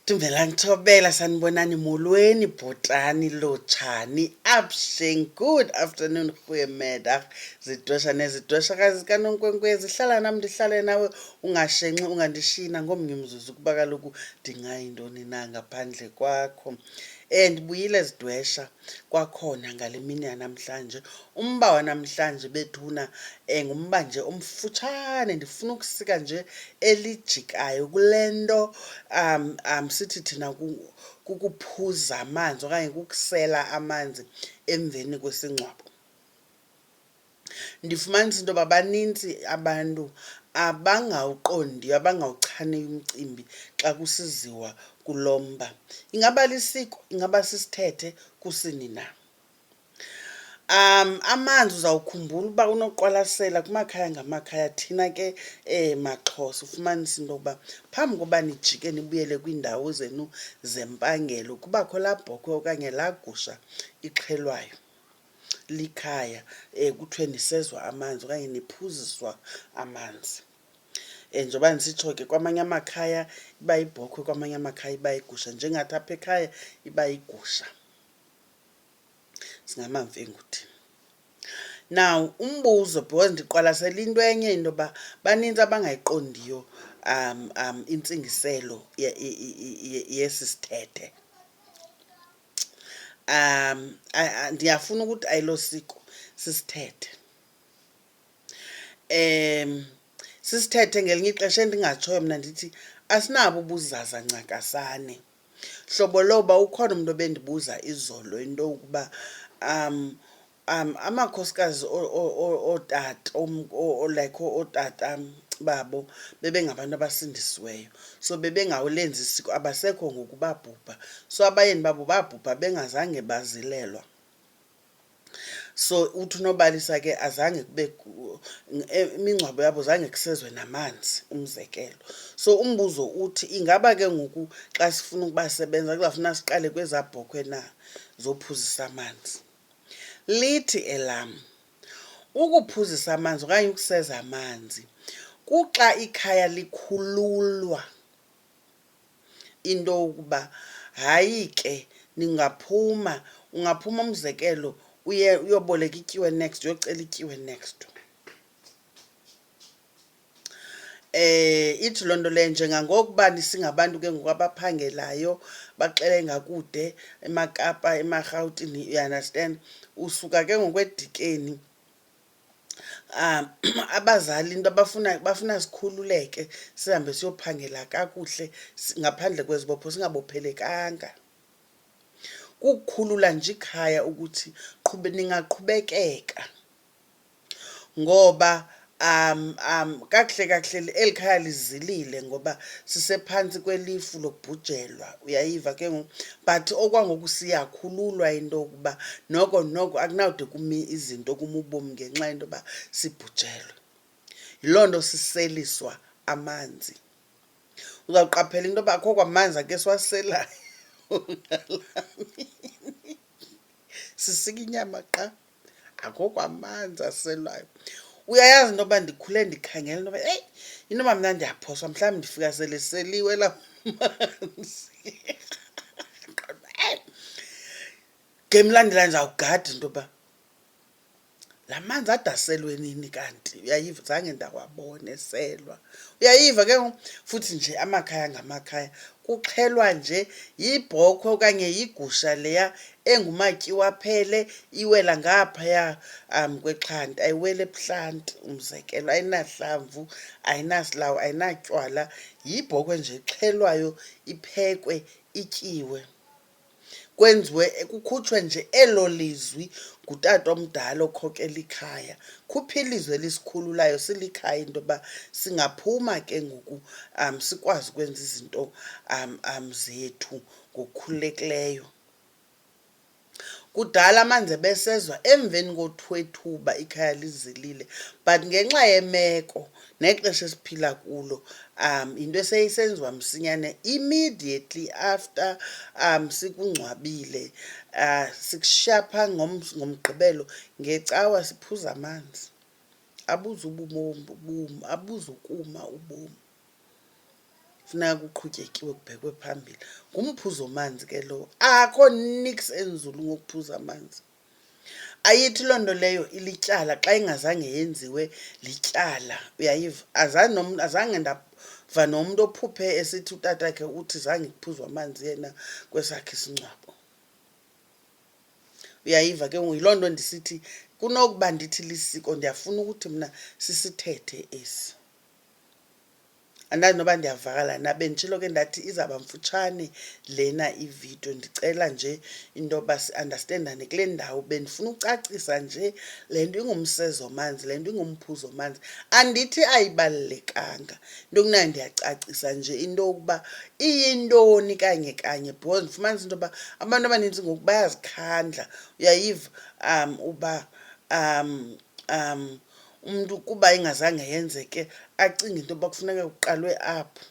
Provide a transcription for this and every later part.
Dumela ngithobela sanibonani molweni bhotani lotshani absheng. Good afternoon goeiemiddag zidwesha nezidweshakazi zikanonkwenkwezi. Hlala nami ndihlale nawe ungashenxi ungandishina ngomnye umzuzu kuba kaloku ndingayintoni na ngaphandle kwakho. Ndibuyile zidwesha kwakhona ngale mini yanamhlanje. Umba wanamhlanje bethuna ngumba nje omfutshane, ndifuna ukusika nje elijikayo kule nto sithi thina kukuphuza amanzi okanye kukusela amanzi emveni kwesingcwabo. Ndifumanisa into yoba banintsi abantu abangawuqondiyo, abangawuchaniyo umcimbi xa kusiziwa kulo mba. Ingaba lisiko, ingaba sisithethe, kusini na. Amanzi uzawukhumbula uba unoqwalasela kumakhaya ngamakhaya. Thina ke maXhosa ufumanisa into yokuba phambi koba nijike nibuyele kwiindawo zenu zempangelo kubakho laa bhokhwe okanye laa gusha ixhelwayo likhaya, kuthiwe nisezwa amanzi okanye niphuziswa amanzi. Njengoba ndisitsho ke kwamanye amakhaya iba yibhokhwe, kwamanye amakhaya iba yigusha, njengathi apha ekhaya iba yigusha. Singamamfengu thina. Now umbuzo, because ndiqwalasela into enye into yoba banintsi abangayiqondiyo intsingiselo yesi sithethe. Ndiyafuna ukuthi ayilosiko, sisithethe. Sisithethe ngelinye ixesha endingatshoyo mna ndithi asinabo ubuzaza ncakasane. Hlobo loba ukhona umuntu obendibuza izolo into yokuba amakhosikazi ootata like ootata babo bebengabantu abasindisiweyo, so bebengawulenzi isiko, abasekho ngoku babhubha, so abayeni babo babhubha bengazange bazilelwa. So uthi unobalisa ke azange kube imingcwabo yabo zange kusezwe namanzi, umzekelo. So umbuzo uthi ingaba ke ngoku xa sifuna ukubasebenza kuzawufuna siqale kwezaa bhokhwe na zophuzisa amanzi. Lithi elam, ukuphuzisa amanzi okanye ukuseza amanzi kuxa ikhaya likhululwa into yokuba hayi ke ningaphuma, ungaphuma umzekelo uyoboleka ityiwe next, uyocela ityiwe next. Ithi loo nto leyo njengangokuba singabantu ke ngoku abaphangelayo baxele ngakude emakapa, emarhawutini, you understand, usuka ke ngokwedikeni. Abazali into bafuna sikhululeke sihambe siyophangela kakuhle ngaphandle kwezibopho, singabophelekanga. Kukukhulula nje ikhaya ukuthi ningaqhubekeka, ngoba kakuhle kakuhle eli khaya lizilile ngoba sisephantsi kwelifu lokubhujelwa, uyayiva ke ngoku. But okwangoku siyakhululwa into yokuba noko noko akunawude kume izinto kume ubomi ngenxa yento yoba sibhujelwe. Yiloo nto siseliswa amanzi. Uzawuqaphela into yoba akho kwamanzi ake siwaselayo sisika inyama qha, akho kwamanzi aselwayo. Uyayazi into yoba ndikhule ndikhangela into yoba eyi, into yoba mna ndiyaphoswa mhlawumbi ndifika sele seliwe la manzi. Ngemlandela ndizawugada into yoba la manzi ade aselwe nini kanti, uyayiva, zange ndawabona eselwa. Uyayiva ke ngoku. Futhi nje amakhaya ngamakhaya kuxhelwa nje yibhokhwe okanye yigusha leya engumatyiwa aphele iwela ngaphaya kwexhanti, ayiweli ebuhlanti, umzekelo, ayinahlamvu, ayinasilawu, ayinatywala. Yibhokhwe nje ixhelwayo, iphekwe, ityiwe, kwenziwe, kukhutshwe nje elo lizwi ngutata omdala okhokela ikhaya. Khupha ilizwi elisikhululayo silikhaya into yoba singaphuma ke ngoku sikwazi ukwenza izinto zethu ngokukhululekileyo. Kudala amanzi ebesezwa emveni kothwethuba ikhaya lizilile, but ngenxa yemeko nexesha esiphila kulo yinto eseyisenziwa msinyane. Immediately after sikungcwabile, sikushiya phaa ngomgqibelo, ngecawa siphuza amanzi. Abuzukuma ubomi. funeka kuqhutyekiwe kubhekwe phambili. Ngumphuzo manzi ke lo, akho nix enzulu ngokuphuza amanzi. Ayithi loo nto leyo ilityala xa ingazange yenziwe lityala, uyayiva. Azange ndava nomntu ophuphe esithi utatakhe uthi zange kuphuzwa amanzi yena kwesakhe isingcwabo. Uyayiva ke yiloo nto ndisithi kunokuba ndithi lisiko, ndiyafuna ukuthi mna sisithethe esi. Andazi noba ndiyavakala na, benditshilo ke ndathi izawuba mfutshane lena ividiyo. Ndicela nje into yoba si-andastendane kule ndawo. Bendifuna ucacisa nje le nto ingumsezomanzi, le nto ingumphuzo manzi. Andithi ayibalulekanga, into kunayo ndiyacacisa nje into yokuba iyintoni kanye kanye, because ndifumanisa into yoba abantu abanintsi ngoku bayazikhandla, uyayiva, uba umntu kuba ingazange yenzeke acinga into yoba kufuneka kuqalwe apho,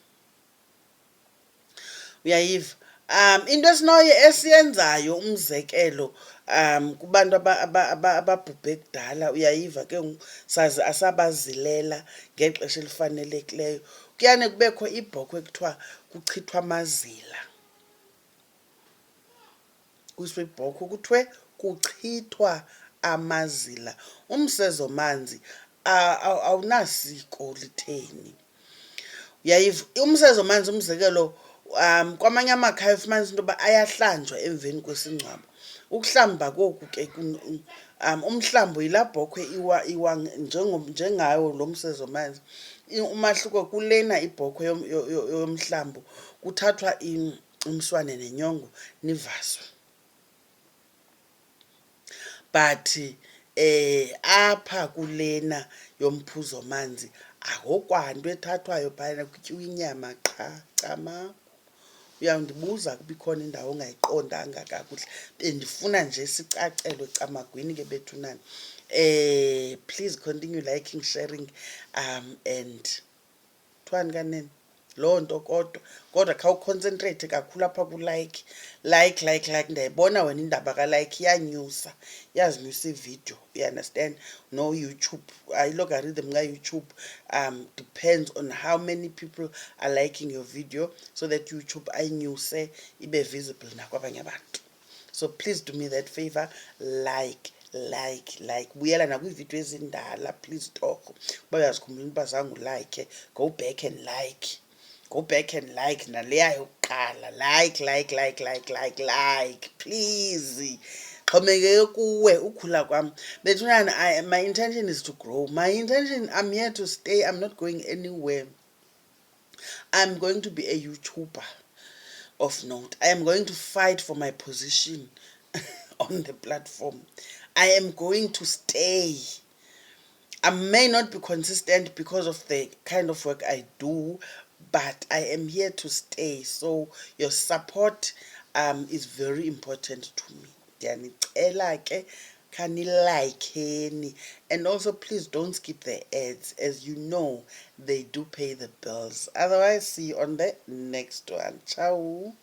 uyayiva. Into esiyenzayo umzekelo kubantu ababhubhe kudala, uyayiva ke saze asabazilela ngexesha elifanelekileyo, kuyane kubekho ibhokhwe ekuthiwa kuchithwa amazila. Kuswe ibhokhwe kuthiwe kuchithwa amazila. Umsezomanzi awunasiko litheni, uyayiva. Umsezomanzi umzekelo, kwamanye amakhaya ufumanisa into yoba ayahlanjwa emveni kwesingcwabo. Ukuhlamba koku ke umhlambo yilaa bhokhwe iwa njengawo lo msezomanzi. Umahluko kulena ibhokhwe yomhlambo kuthathwa umswane nenyongo nivaswe. But apha kulena yomphuzo manzi akukwanto ethathwayo phayana, kutyiwa inyama qha cama. Uyawundibuza kuba ikhona indawo ongayiqondanga kakuhle, bendifuna nje sicacelwe camagwini ke bethunana. Please continue liking, sharing, and thwani kanene loo nto. Kodwa khawuconcentrate kakhulu apha kulike. Like ndiyayibona wena indaba kalike iyanyusa, iyazinyusa iividiyo, you understand. No YouTube, ilogarithm kaYouTube depends on how many people are liking your video, so that YouTube ayinyuse ibe visible nakwabanye abantu. So please do me that favor, like. Buyela nakwiividiyo ezindala, please torho. Uba uyazikhumbula uba zange ulike, go back and like. Go back and like naleya yokuqala. Like, please. Xhomekeke kuwe ukhula kwam. Bethunana, my intention is to grow. I'm here to stay. I'm not going anywhere. I'm going to be a YouTuber of note. I am going to fight for my position on the platform. I am going to stay. I may not be consistent because of the kind of work I do, but I am here to stay. So your support is very important to me. Ndiyanicela ke khanilike, and also please don't skip the ads, as you know they do pay the bills. Otherwise, see you on the next one. Ciao.